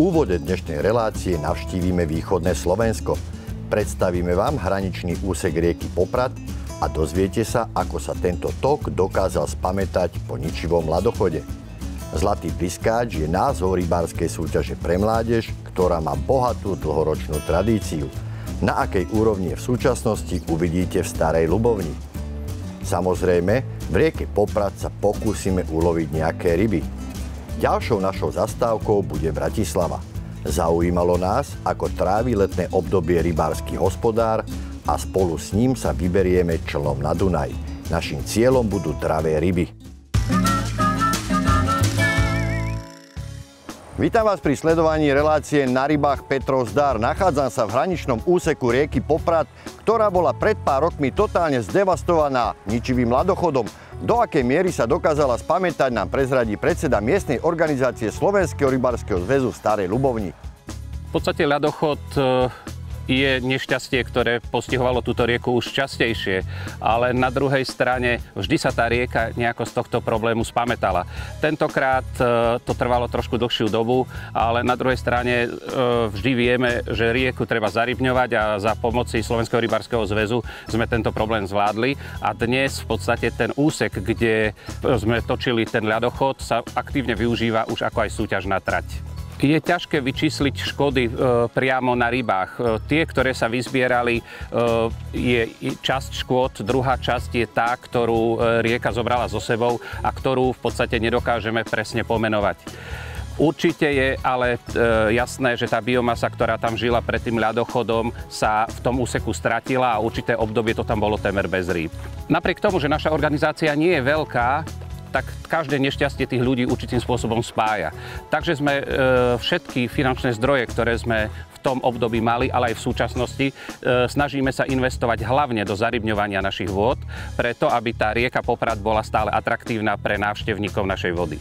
úvode dnešnej relácie navštívime východné Slovensko. Predstavíme vám hraničný úsek rieky Poprad a dozviete sa, ako sa tento tok dokázal spamätať po ničivom ľadochode. Zlatý bliskáč je názov rybárskej súťaže pre mládež, ktorá má bohatú dlhoročnú tradíciu. Na akej úrovni je v súčasnosti, uvidíte v Starej Ľubovni. Samozrejme, v rieke Poprad sa pokúsime uloviť nejaké ryby. Ďalšou našou zastávkou bude Bratislava. Zaujímalo nás, ako trávi letné obdobie rybársky hospodár a spolu s ním sa vyberieme člnom na Dunaj. Naším cieľom budú dravé ryby. Vítam vás pri sledovaní relácie Na rybách Petrov zdar. Nachádzam sa v hraničnom úseku rieky Poprad, ktorá bola pred pár rokmi totálne zdevastovaná ničivým ľadochodom. Do akej miery sa dokázala spamätať, nám prezradí predseda miestnej organizácie Slovenského rybárskeho zväzu v Starej Ľubovni. V podstate ľadochod je nešťastie, ktoré postihovalo túto rieku už častejšie, ale na druhej strane vždy sa tá rieka nejako z tohto problému spamätala. Tentokrát to trvalo trošku dlhšiu dobu, ale na druhej strane vždy vieme, že rieku treba zarybňovať a za pomoci Slovenského rybárskeho zväzu sme tento problém zvládli a dnes v podstate ten úsek, kde sme točili ten ľadochod, sa aktívne využíva už ako aj súťažná trať. Je ťažké vyčísliť škody priamo na rybách. Tie, ktoré sa vyzbierali, je časť škôd, druhá časť je tá, ktorú rieka zobrala so sebou a ktorú v podstate nedokážeme presne pomenovať. Určite je ale jasné, že tá biomasa, ktorá tam žila pred tým ľadochodom, sa v tom úseku stratila a určité obdobie to tam bolo témer bez rýb. Napriek tomu, že naša organizácia nie je veľká, tak každé nešťastie tých ľudí určitým spôsobom spája. Takže sme všetky finančné zdroje, ktoré sme v tom období mali, ale aj v súčasnosti, snažíme sa investovať hlavne do zarybňovania našich vôd, preto aby tá rieka Poprad bola stále atraktívna pre návštevníkov našej vody.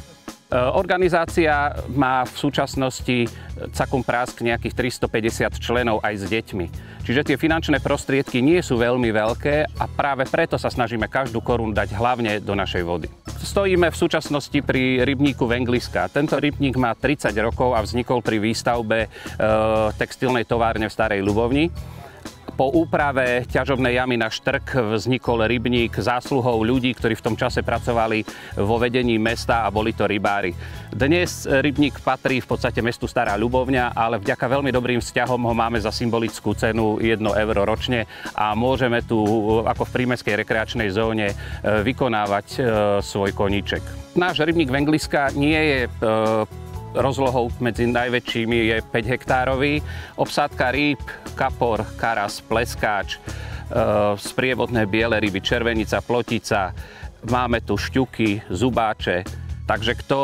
Organizácia má v súčasnosti cakum prásk nejakých 350 členov aj s deťmi. Čiže tie finančné prostriedky nie sú veľmi veľké a práve preto sa snažíme každú korunu dať hlavne do našej vody. Stojíme v súčasnosti pri rybníku Vengliska. Tento rybník má 30 rokov a vznikol pri výstavbe textilnej továrne v Starej Ľubovni. Po úprave ťažobnej jamy na Štrk vznikol rybník zásluhou ľudí, ktorí v tom čase pracovali vo vedení mesta a boli to rybári. Dnes rybník patrí v podstate mestu Stará Ľubovňa, ale vďaka veľmi dobrým vzťahom ho máme za symbolickú cenu 1 euro ročne a môžeme tu ako v prímestskej rekreačnej zóne vykonávať svoj koníček. Náš rybník Vengliska nie je rozlohou medzi najväčšími, je 5 hektárový. Obsádka rýb, kapor, karas, pleskáč, sprievodné biele ryby, červenica, plotica. Máme tu šťuky, zubáče. Takže kto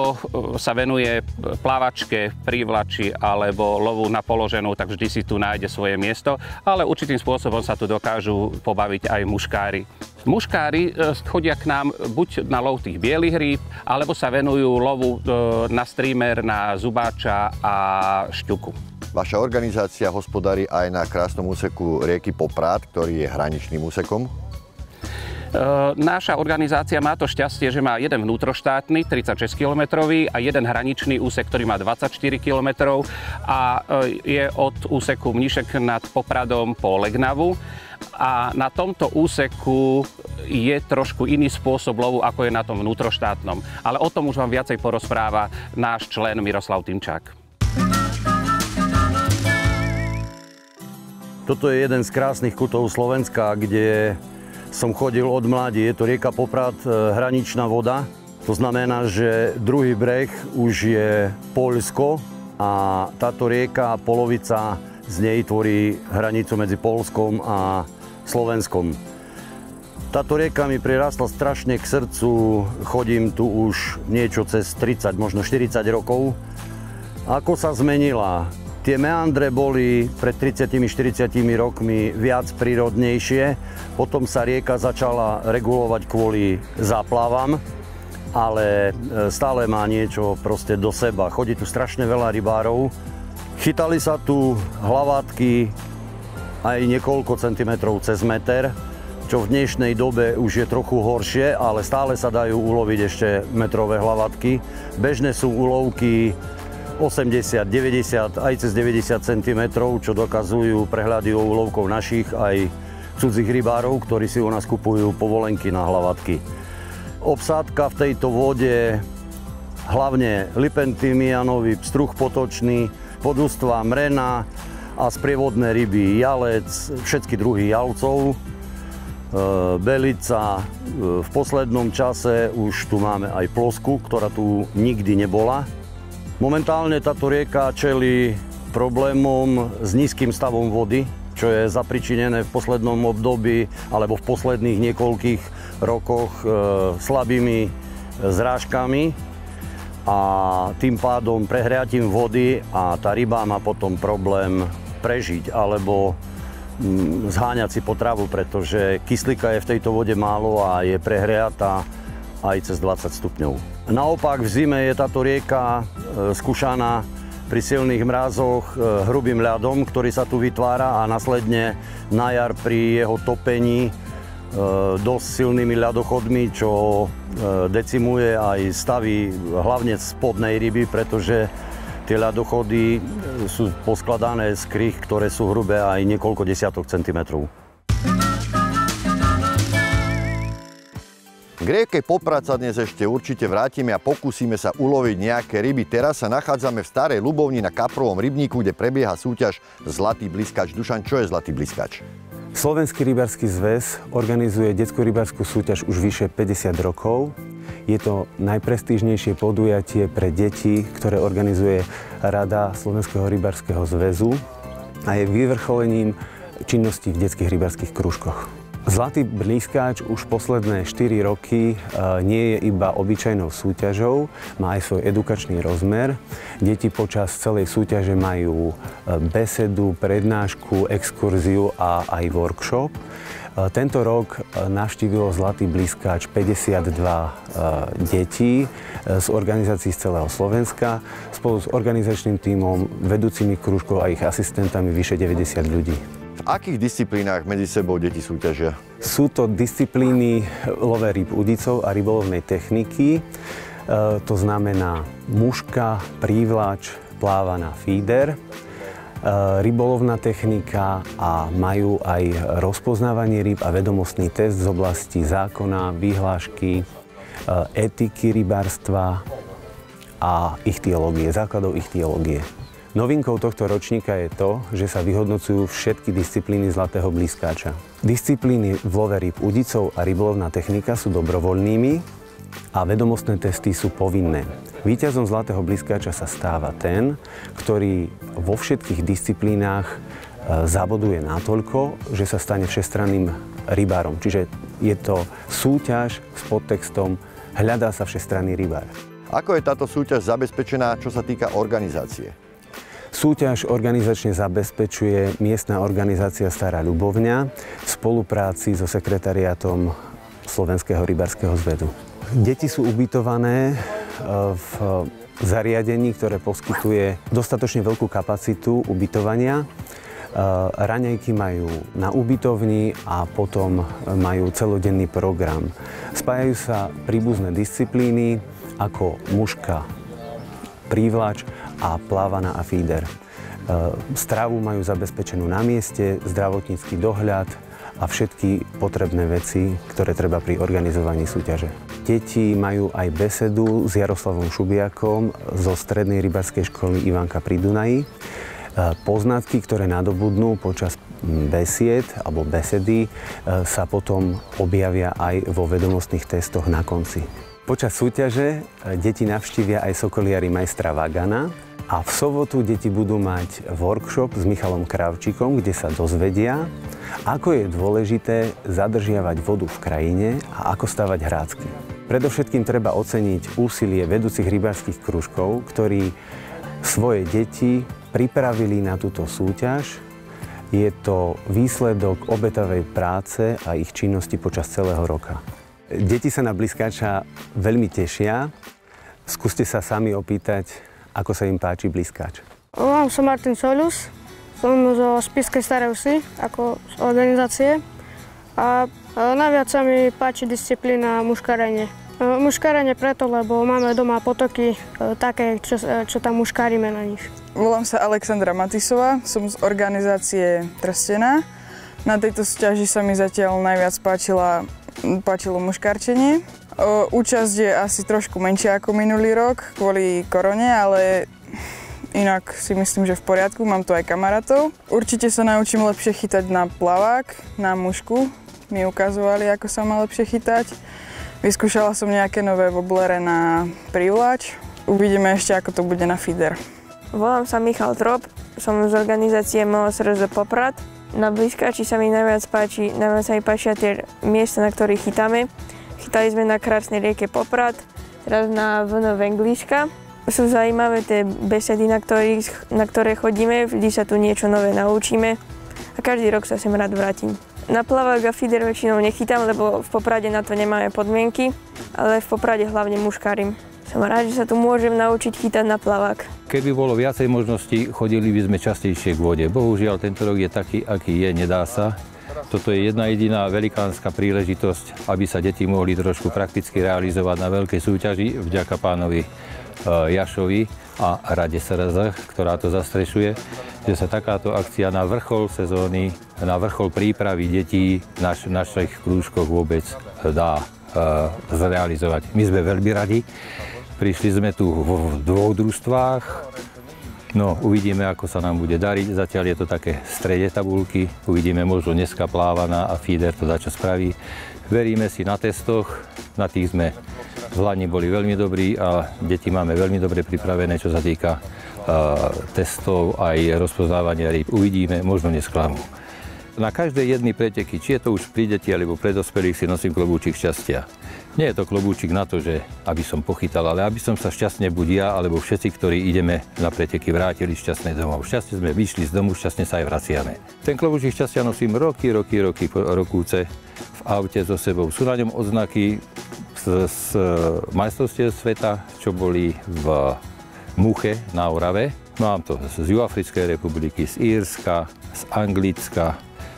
sa venuje plávačke, prívlači alebo lovu na položenú, tak vždy si tu nájde svoje miesto. Ale určitým spôsobom sa tu dokážu pobaviť aj muškári. Muškári chodia k nám buď na lov tých bielých rýb, alebo sa venujú lovu na streamer, na zubáča a šťuku. Vaša organizácia hospodári aj na krásnom úseku rieky Poprad, ktorý je hraničným úsekom? Naša organizácia má to šťastie, že má jeden vnútroštátny, 36-kilometrový a jeden hraničný úsek, ktorý má 24 kilometrov a je od úseku Mníšek nad Popradom po Legnavu. A na tomto úseku je trošku iný spôsob lovu, ako je na tom vnútroštátnom. Ale o tom už vám viacej porozpráva náš člen Miroslav Tymčák. Toto je jeden z krásnych kútov Slovenska, kde som chodil od mladí. Je to rieka Poprad, hraničná voda. To znamená, že druhý breh už je Poľsko a táto rieka, polovica z nej tvorí hranicu medzi Poľskom a Slovenskom. Táto rieka mi prirastla strašne k srdcu. Chodím tu už niečo cez 30, možno 40 rokov. Ako sa zmenila? Tie meandre boli pred 30-40 rokmi viac prírodnejšie, potom sa rieka začala regulovať kvôli záplavám, ale stále má niečo proste do seba. Chodí tu strašne veľa rybárov. Chytali sa tu hlavátky aj niekoľko centimetrov cez meter, čo v dnešnej dobe už je trochu horšie, ale stále sa dajú uloviť ešte metrové hlavátky. Bežné sú úlovky 80, 90, aj cez 90 cm, čo dokazujú prehľady o úlovkov našich aj cudzích rybárov, ktorí si u nás kupujú povolenky na hlavatky. Obsádka v tejto vode hlavne lipentimianový, pstruh potočný, podústva mrena a sprievodné ryby, jalec, všetky druhy jalcov, belica. V poslednom čase už tu máme aj plosku, ktorá tu nikdy nebola. Momentálne táto rieka čelí problémom s nízkym stavom vody, čo je zapričinené v poslednom období alebo v posledných niekoľkých rokoch slabými zrážkami a tým pádom prehriatím vody a tá ryba má potom problém prežiť alebo zháňať si potravu, pretože kyslíka je v tejto vode málo a je prehriatá aj cez 20 stupňov. Naopak v zime je táto rieka skúšaná pri silných mrazoch hrubým ľadom, ktorý sa tu vytvára a následne na jar pri jeho topení dosť silnými ľadochodmi, čo decimuje aj stavy hlavne spodnej ryby, pretože tie ľadochody sú poskladané z kríh, ktoré sú hrubé aj niekoľko desiatok centimetrov. K rieke Poprad sa dnes ešte určite vrátime a pokúsime sa uloviť nejaké ryby. Teraz sa nachádzame v Starej Ľubovni na kaprovom rybníku, kde prebieha súťaž Zlatý bliskač. Dušan, čo je Zlatý bliskač? Slovenský rybársky zväz organizuje detskú rybárskú súťaž už vyše 50 rokov. Je to najprestížnejšie podujatie pre deti, ktoré organizuje Rada Slovenského rybárskeho zväzu a je vyvrcholením činnosti v detských rybárskych krúžkoch. Zlatý blízkač už posledné 4 roky nie je iba obyčajnou súťažou, má aj svoj edukačný rozmer. Deti počas celej súťaže majú besedu, prednášku, exkurziu a aj workshop. Tento rok navštívilo Zlatý blízkač 52 detí z organizácií z celého Slovenska spolu s organizačným tímom, vedúcimi krúžkov a ich asistentami vyše 90 ľudí. V akých disciplínách medzi sebou deti súťažia? Sú to disciplíny love rýb udicov a rybolovnej techniky. To znamená muška, prívlač, plávaná feeder, rybolovná technika a majú aj rozpoznávanie rýb a vedomostný test z oblasti zákona, vyhlášky, etiky rybárstva a ichtiológie, základov ichtiológie. Novinkou tohto ročníka je to, že sa vyhodnocujú všetky disciplíny Zlatého blízkáča. Disciplíny v love rýb udicov a rybolovná technika sú dobrovoľnými a vedomostné testy sú povinné. Víťazom Zlatého blízkáča sa stáva ten, ktorý vo všetkých disciplínach zaboduje natoľko, že sa stane všestranným rybárom. Čiže je to súťaž s podtextom hľadá sa všestranný rybár. Ako je táto súťaž zabezpečená, čo sa týka organizácie? Súťaž organizačne zabezpečuje miestna organizácia Stará Ľubovňa v spolupráci so sekretariátom Slovenského rybárskeho zväzu. Deti sú ubytované v zariadení, ktoré poskytuje dostatočne veľkú kapacitu ubytovania. Raňajky majú na ubytovni a potom majú celodenný program. Spájajú sa príbuzné disciplíny ako muška, prívlač a plávaná a feeder. Stravu majú zabezpečenú na mieste, zdravotnícky dohľad a všetky potrebné veci, ktoré treba pri organizovaní súťaže. Deti majú aj besedu s Jaroslavom Šubiakom zo Strednej rybárskej školy Ivanka pri Dunaji. Poznatky, ktoré nadobudnú počas besied alebo besedy, sa potom objavia aj vo vedomostných testoch na konci. Počas súťaže deti navštívia aj sokoliari majstra Vagana a v sobotu deti budú mať workshop s Michalom Kravčíkom, kde sa dozvedia, ako je dôležité zadržiavať vodu v krajine a ako stavať hrádzky. Predovšetkým treba oceniť úsilie vedúcich rybárskych kružkov, ktorí svoje deti pripravili na túto súťaž. Je to výsledok obetavej práce a ich činnosti počas celého roka. Deti sa na blízkača veľmi tešia. Skúste sa sami opýtať, ako sa im páči blízkač. Volám sa Martin Solus, som zo Spišskej Starej Vsi, ako z organizácie. A najviac sa mi páči disciplína muškarenie. Muškarenie preto, lebo máme doma potoky také, čo tam muškárime na nich. Volám sa Alexandra Matisová, som z organizácie Trstená. Na tejto súťaži sa mi zatiaľ najviac páčilo muškarčenie. Účasť je asi trošku menšia ako minulý rok kvôli korone, ale inak si myslím, že v poriadku, mám tu aj kamarátov. Určite sa naučím lepšie chytať na plavák, na mušku. Mi ukazovali, ako sa má lepšie chytať. Vyskúšala som nejaké nové woblere na prívlač. Uvidíme ešte, ako to bude na feeder. Volám sa Michal Trop, som z organizácie MOSRZ Poprad. Na blízkači sa mi najviac páčia tie miesta, na ktorých chytáme. Chytali sme na krásnej rieke Poprad, teraz na VN Venglíška. Sú zaujímavé tie besedy, na ktoré chodíme, vždy sa tu niečo nové naučíme a každý rok sa sem rád vrátim. Na plavák a feeder väčšinou nechytám, lebo v Poprade na to nemáme podmienky, ale v Poprade hlavne muškárim. Som rád, že sa tu môžem naučiť chytať na plavák. Keby bolo viacej možností, chodili by sme častejšie k vode. Bohužiaľ, tento rok je taký, aký je, nedá sa. Toto je jedna jediná velikánska príležitosť, aby sa deti mohli trošku prakticky realizovať na veľkej súťaži vďaka pánovi Jašovi a Rade SRZ, ktorá to zastrešuje, že sa takáto akcia na vrchol sezóny, na vrchol prípravy detí v našich krúžkoch vôbec dá zrealizovať. My sme veľmi radi. Prišli sme tu v dvoch družstvách. No, uvidíme, ako sa nám bude dariť. Zatiaľ je to také v strede tabulky. Uvidíme, možno dneska plávaná a feeder to dačo spraví. Veríme si na testoch. Na tých sme v Lani boli veľmi dobrí a deti máme veľmi dobre pripravené, čo sa týka testov aj rozpoznávania rýb. Uvidíme, možno nesklamú. Na každej jednej preteky, či je to už pri deti alebo pre dospelých, si nosím klobúčik šťastia. Nie je to klobúčik na to, že aby som pochytal, ale aby som sa šťastne buď ja alebo všetci, ktorí ideme na preteky, vrátili šťastne domov. Šťastne sme vyšli z domu, šťastne sa aj vraciame. Ten klobúčik šťastia nosím rokúce v aute so sebou. Sú na ňom odznaky z majstrovstiev sveta, čo boli v Muche na Orave. Mám to z Juhoafrickej republiky, z Írska, z Anglicka.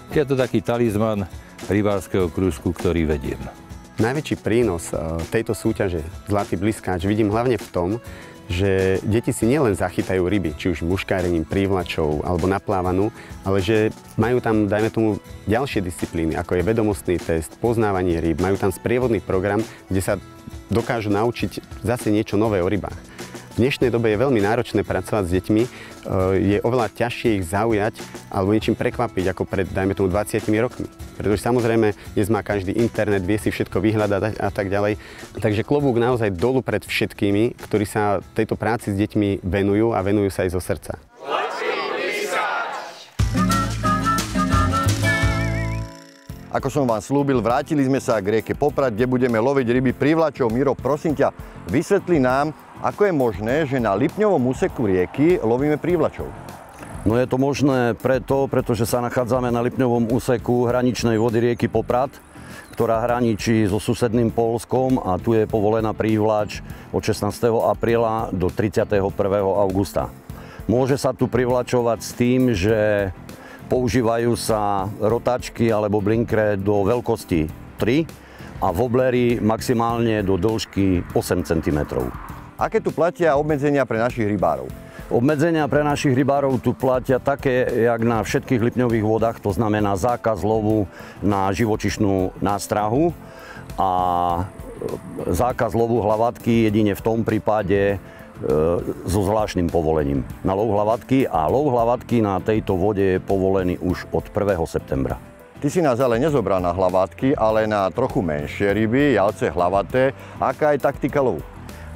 Je to taký talizman rybárskeho krúžku, ktorý vediem. Najväčší prínos tejto súťaže Zlatý blízkač vidím hlavne v tom, že deti si nielen zachytajú ryby, či už muškárením, prívlačov alebo naplávanú, ale že majú tam, dajme tomu, ďalšie disciplíny, ako je vedomostný test, poznávanie rýb, majú tam sprievodný program, kde sa dokážu naučiť zase niečo nové o rybách. V dnešnej dobe je veľmi náročné pracovať s deťmi, je oveľa ťažšie ich zaujať alebo niečím prekvapiť ako pred, dajme tomu, 20 rokmi. Pretože samozrejme dnes má každý internet, vie si všetko vyhľadať a tak ďalej. Takže klobúk naozaj dolu pred všetkými, ktorí sa tejto práci s deťmi venujú a venujú sa aj zo srdca. Ako som vám slúbil, vrátili sme sa k rieke Poprad, kde budeme loviť ryby prívlačov. Miro, prosím ťa, vysvetli nám, ako je možné, že na Lipňovom úseku rieky lovíme prívlačov. No je to možné pretože sa nachádzame na Lipňovom úseku hraničnej vody rieky Poprad, ktorá hraničí so susedným Poľskom a tu je povolená prívlač od 16. apríla do 31. augusta. Môže sa tu privlačovať s tým, že používajú sa rotačky alebo blinkre do veľkosti 3 a woblery maximálne do dĺžky 8 cm. Aké tu platia obmedzenia pre našich rybárov? Obmedzenia pre našich rybárov tu platia také, jak na všetkých lipňových vodách, to znamená zákaz lovu na živočišnú nástrahu a zákaz lovu hlavatky jedine v tom prípade so zvláštnym povolením na lov hlavatky a lov hlavatky na tejto vode je povolený už od 1. septembra. Ty si nás ale nezobral na hlavatky, ale na trochu menšie ryby, jalce hlavaté. Aká je taktika lovu?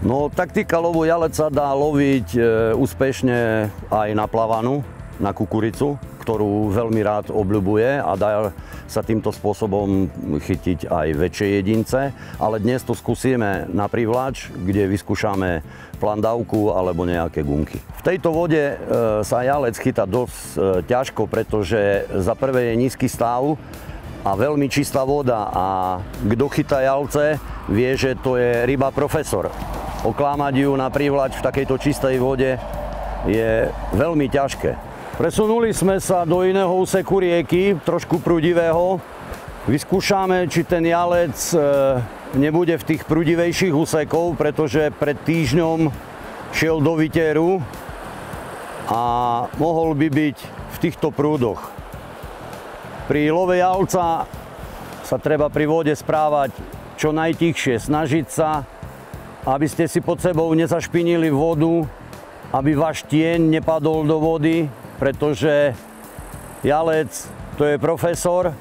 No, taktika lovu jalec sa dá loviť úspešne aj na plavanú, na kukuricu, ktorú veľmi rád obľubuje a dá sa týmto spôsobom chytiť aj väčšie jedince. Ale dnes to skúsime na prívlač, kde vyskúšame plandavku alebo nejaké gunky. V tejto vode sa jalec chytá dosť ťažko, pretože za prvé je nízky stav a veľmi čistá voda a kto chytá jalce, vie, že to je ryba profesor. Oklámať ju na prívlač v takejto čistej vode je veľmi ťažké. Presunuli sme sa do iného úseku rieky, trošku prúdivého. Vyskúšame, či ten jalec nebude v tých prudivejších úsekov, pretože pred týždňom šiel do výteru a mohol by byť v týchto prúdoch. Pri love jalca sa treba pri vode správať čo najtichšie, snažiť sa, aby ste si pod sebou nezašpinili vodu, aby váš tieň nepadol do vody, pretože jalec to je profesor.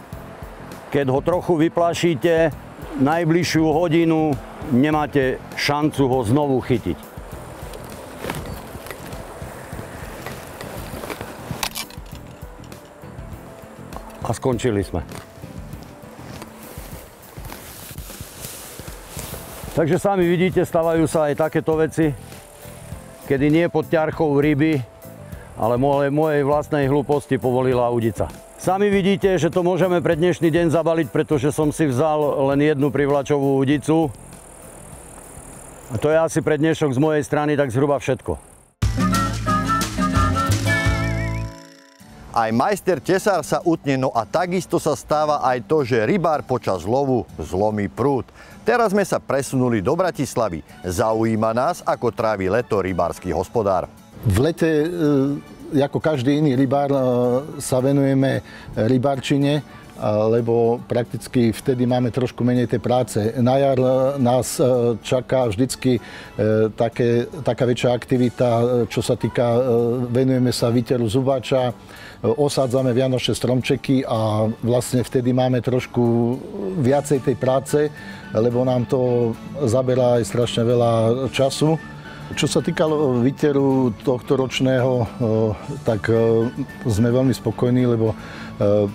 Keď ho trochu vyplašíte, najbližšiu hodinu nemáte šancu ho znovu chytiť. A skončili sme. Takže sami vidíte, stavajú sa aj takéto veci, kedy nie pod ťarchou ryby, ale mojej vlastnej hlúposti povolila udica. Sami vidíte, že to môžeme pre dnešný deň zabaliť, pretože som si vzal len jednu privlačovú udicu. A to je asi pre dnešok z mojej strany tak zhruba všetko. Aj majster tesár sa utne, no a takisto sa stáva aj to, že rybár počas lovu zlomí prúd. Teraz sme sa presunuli do Bratislavy. Zaujíma nás, ako trávi leto rybársky hospodár. V lete, ako každý iný rybár, sa venujeme rybárčine, lebo prakticky vtedy máme trošku menej tej práce. Na jar nás čaká vždycky taká väčšia aktivita, čo sa týka, venujeme sa výteru zubača, osádzame vianočné stromčeky a vlastne vtedy máme trošku viacej tej práce, lebo nám to zaberá aj strašne veľa času. Čo sa týkalo výteru tohto ročného, tak sme veľmi spokojní, lebo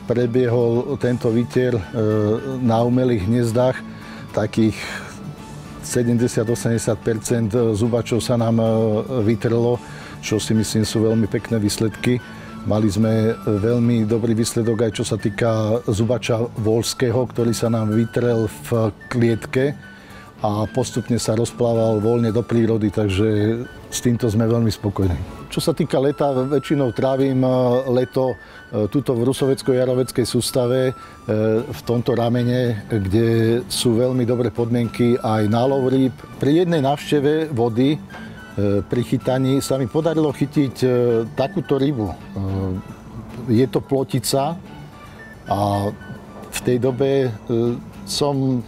prebiehol tento výter na umelých hniezdách. Takých 70-80% zubačov sa nám vytrlo, čo si myslím sú veľmi pekné výsledky. Mali sme veľmi dobrý výsledok aj čo sa týka zubača voľského, ktorý sa nám vytrel v klietke a postupne sa rozplával voľne do prírody, takže s týmto sme veľmi spokojní. Čo sa týka leta, väčšinou trávim leto tuto v Rusovecko-Jaroveckej sústave v tomto ramene, kde sú veľmi dobré podmienky aj na lov rýb. Pri jednej návšteve vody pri chytaní sa mi podarilo chytiť takúto rybu. Je to plotica a v tej dobe som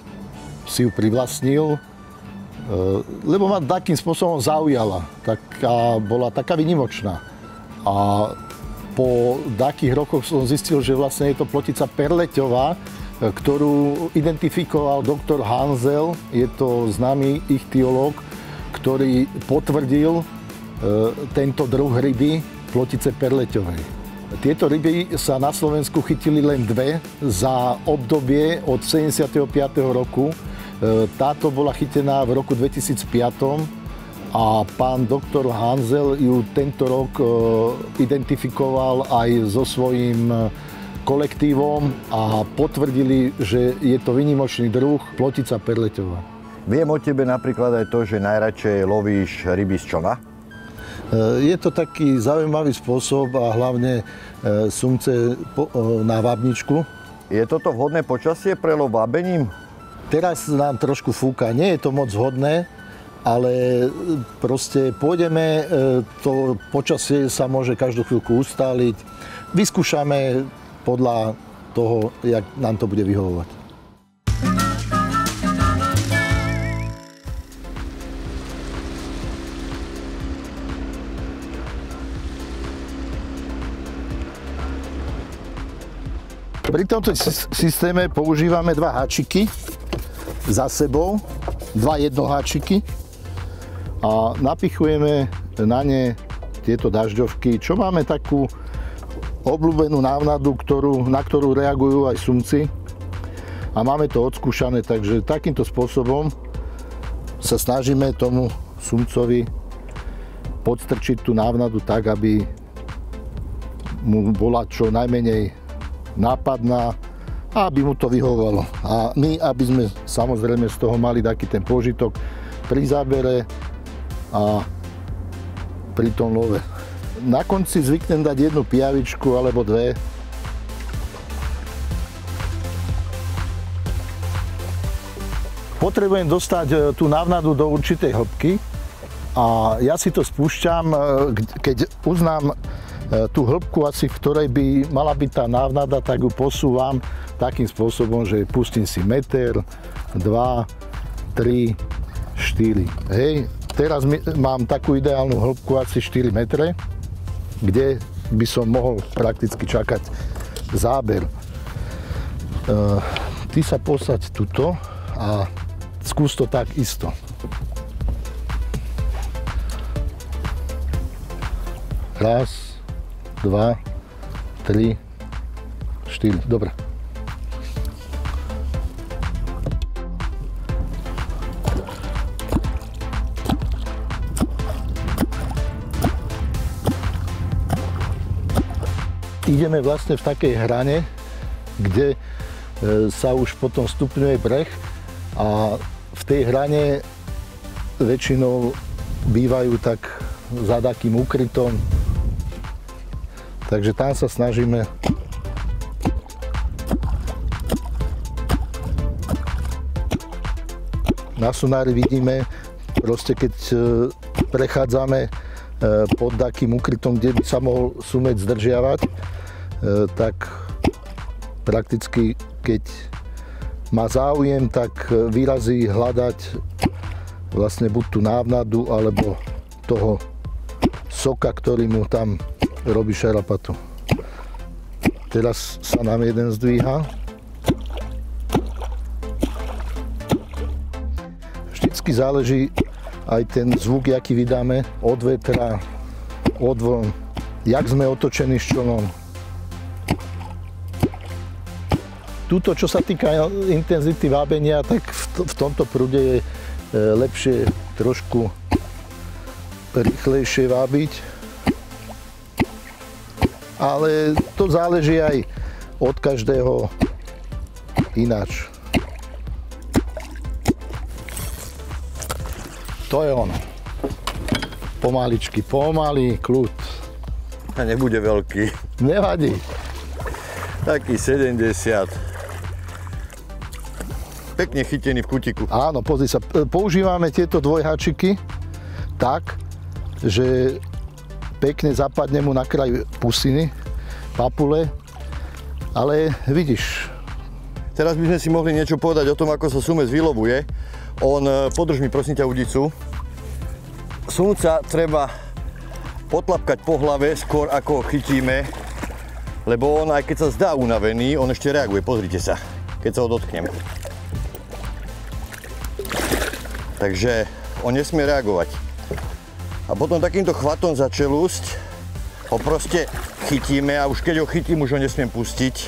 si ju privlastnil, lebo ma takým spôsobom zaujala. Bola taká výnimočná. A po takých rokoch som zistil, že vlastne je to plotica perleťová, ktorú identifikoval doktor Hanzel. Je to známy ichtiológ, ktorý potvrdil tento druh ryby, plotice perleťovej. Tieto ryby sa na Slovensku chytili len dve za obdobie od 75. roku. Táto bola chytená v roku 2005 a pán doktor Hanzel ju tento rok identifikoval aj so svojím kolektívom a potvrdili, že je to výnimočný druh plotica perleťová. Viem o tebe napríklad aj to, že najradšej lovíš ryby z člna? Je to taký zaujímavý spôsob a hlavne sumce na vábničku. Je toto vhodné počasie pre lov vábením? Teraz nám trošku fúka, nie je to moc vhodné, ale proste pôjdeme, to počasie sa môže každú chvíľku ustáliť. Vyskúšame podľa toho, jak nám to bude vyhovovať. Pri tomto systéme používame dva háčiky za sebou, dva jednoháčiky a napichujeme na ne tieto dažďovky, čo máme takú obľúbenú návnadu, na ktorú reagujú aj sumci a máme to odskúšané, takže takýmto spôsobom sa snažíme tomu sumcovi podstrčiť tú návnadu tak, aby mu bola čo najmenej nápadná a aby mu to vyhovovalo. A my, aby sme samozrejme z toho mali taký ten pôžitok pri zábere a pri tom love. Na konci zvyknem dať jednu pijavičku alebo dve. Potrebujem dostať tú návnadu do určitej hĺbky a ja si to spúšťam, keď uznám tú hĺbku asi, v ktorej by mala byť tá návnada, tak ju posúvam takým spôsobom, že pustím si meter, 2, 3, 4. Hej, teraz mám takú ideálnu hĺbku asi 4 metre, kde by som mohol prakticky čakať záber. Ty sa posaď tuto a skús to tak isto. Raz, 2, 3, 4. Dobre. Ideme vlastne v takej hrane, kde sa už potom stupňuje breh a v tej hrane väčšinou bývajú tak za takým úkrytom. Takže tam sa snažíme na sonári vidíme, proste keď prechádzame pod takým úkrytom, kde by sa mohol sumeť zdržiavať, tak prakticky, keď má záujem, tak vyrazí hľadať vlastne buď tú návnadu, alebo toho soka, ktorý mu tam robí šarapatu. Teraz sa nám jeden zdvíha. Vždycky záleží aj ten zvuk, aký vydáme od vetra, od vln, jak sme otočení s člnom. Tuto, čo sa týka intenzity vábenia, tak v tomto prúde je lepšie trošku rýchlejšie vábiť. Ale to záleží aj od každého ináč. To je ono. Pomaličky, pomalý, kľud. A nebude veľký. Nevadí. Taký 70. Pekne chytený v kutiku. Áno, pozri sa, používame tieto dvojháčiky tak, že pekne zapadne mu na kraj pusiny, papule, ale vidíš. Teraz by sme si mohli niečo povedať o tom, ako sa sumec vylovuje. Podrž mi prosím ťa udicu. Sumca treba potlapkať po hlave skôr ako ho chytíme, lebo on aj keď sa zdá unavený, on ešte reaguje, pozrite sa, keď sa ho dotknem. Takže on nesmie reagovať. A potom takýmto chvatom za čelusť ho proste chytíme a už keď ho chytím, už ho nesmiem pustiť.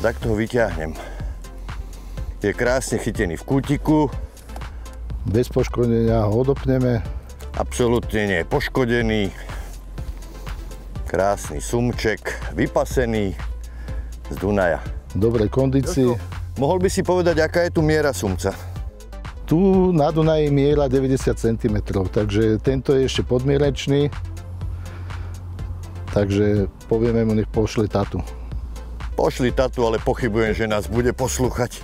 Takto ho vyťahnem. Je krásne chytený v kútiku. Bez poškodenia ho odopneme. Absolútne nie je poškodený. Krásny sumček, vypasený z Dunaja. V dobrej kondícii. Mohol by si povedať, aká je tu miera sumca? Tu na Dunaji miera 90 cm, takže tento je ešte podmierečný. Takže povieme mu, nech pošle tatu. Pošli tatu, ale pochybujem, že nás bude poslúchať.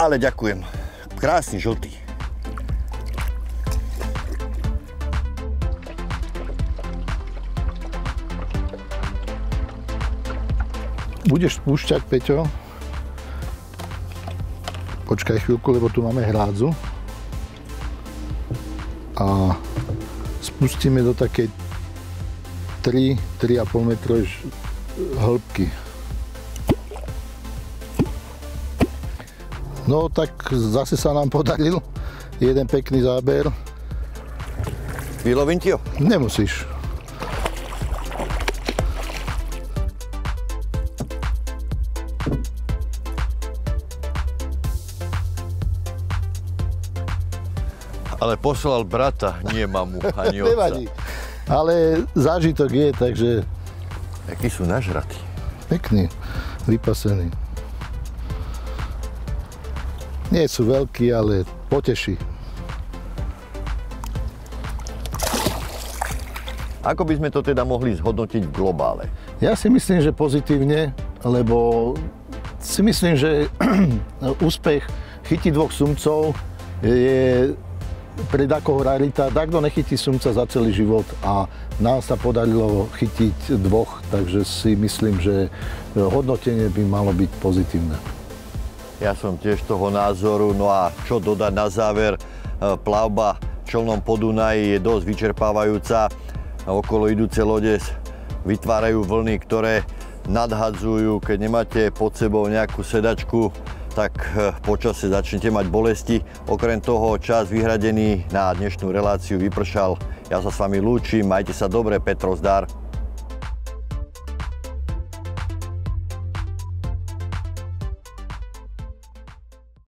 Ale ďakujem. Krásny žltý. Budeš spúšťať, Peťo? Počkaj chvíľku, lebo tu máme hrádzu. A spustíme do takej 3,5 metrovej hĺbky. No tak zase sa nám podaril jeden pekný záber. Vylovím ti ho? Nemusíš. Ale poslal brata, nie mamu, ani otca. Nevadí. Ale zážitok je, takže... Akí sú nažratí. Pekný, vypasený. Nie sú veľkí, ale poteší. Ako by sme to teda mohli zhodnotiť v globále? Ja si myslím, že pozitívne, lebo si myslím, že úspech chytiť 2 sumcov je pre takoho rarita. Takto nechytí sumca za celý život a nám sa podarilo chytiť 2, takže si myslím, že hodnotenie by malo byť pozitívne. Ja som tiež toho názoru, no a čo dodať na záver, plavba v čelnom Podunaji je dosť vyčerpávajúca. Okolo idúce lode vytvárajú vlny, ktoré nadhadzujú. Keď nemáte pod sebou nejakú sedačku, tak počasie začnete mať bolesti. Okrem toho čas vyhradený na dnešnú reláciu vypršal. Ja sa s vami lúčim, majte sa dobre, Petro, zdar.